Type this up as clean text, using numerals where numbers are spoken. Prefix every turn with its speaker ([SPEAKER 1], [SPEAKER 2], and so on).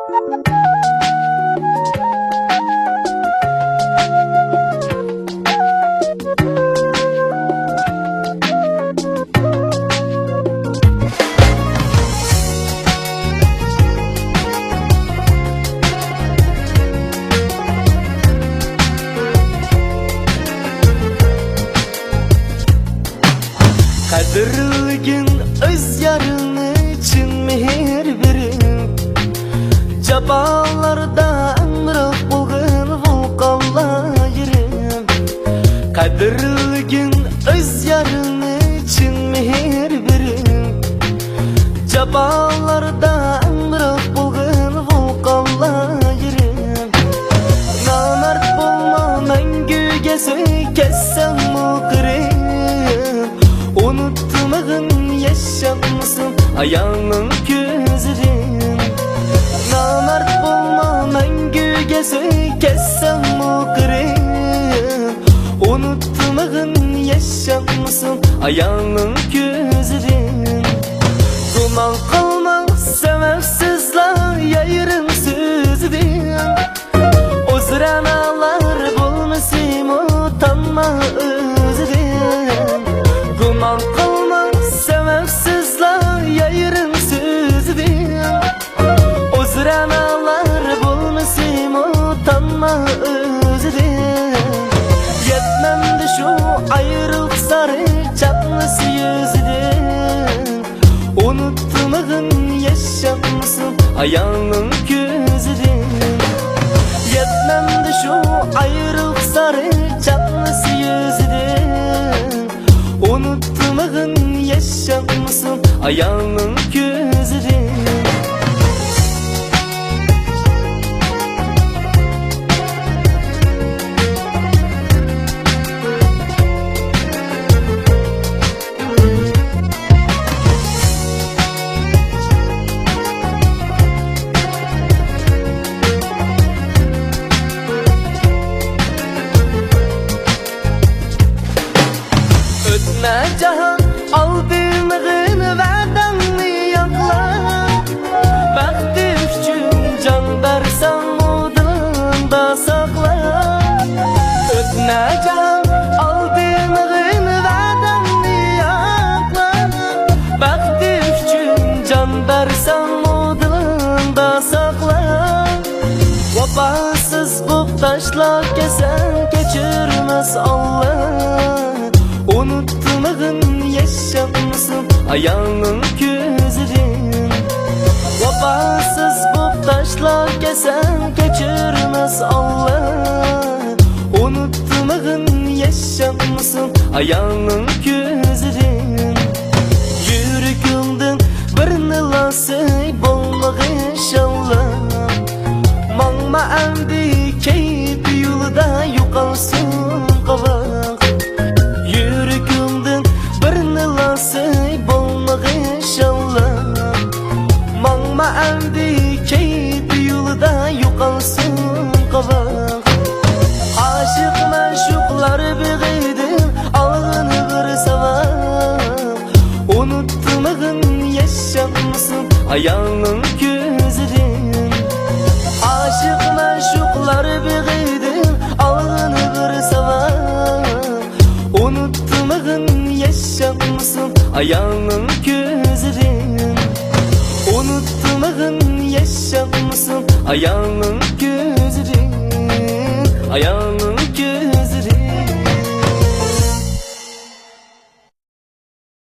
[SPEAKER 1] Kadirligin öz yarın için mehir verip Jabalarda ömrük bulgın vulqanlayırım. Kadirligin öz yarın için mehir verip Jabalarda ömrük bulgın vulqanlayırım. Namert bulma mengüge söykessem muqrim. Unuttuğun yaşamışsın ayağının gözlerin. Namert bulma mengüge söykessem muqrim. Unuttuğun yaşamışsın ayağının gözlerin. Duman kılma sebepsizler yayırın sözün. Ozranalar bulmasın utanma özün. Duman kılma sebepsizler yayırın sözün. Ozranalar bulmasın utanma özün. Yetmemdi şu ayrılık sarı çatlısı yüzün. Unuttuğun yaşamışsın ayağının gözlerin. Yetmemdi şu ayrılık sarı çatlısı yüzün. Unuttuğun yaşamışsın ayağının gözlerin. Ötme cahan aldığımın verdanını yakla. Bakti üçün can versen mudunda sakla. Ötme cahan aldığımın verdanını yakla. Bakti üçün can versen mudunda sakla. Vefasız bu taşlar kesen geçirmez Allah. Unuttuğun yaşamışsın ayağının gözlerin. Vefasız bu taşlar kesen geçirmez Allah. Unuttuğun yaşamışsın ayağının gözlerin. Yürükümdün bir nilası bulmak inşallah. Mangma endi keyip yolda yuqalsın qavaq. Yürükümdün bir nilası bulmak inşallah. Mangma endi keyip yolda yuqalsın qavaq. Aşık maşuqlar biğidim alğını bir savaq. Unuttuğun yaşamışsın ayağının gözlerin. Aşık maşuqlar biğidim alğını bir savaq. Unuttuğun yaşamışsın ayağının gözlerin. Unuttuğun yaşamışsın ayağının gözlerin. Ayağının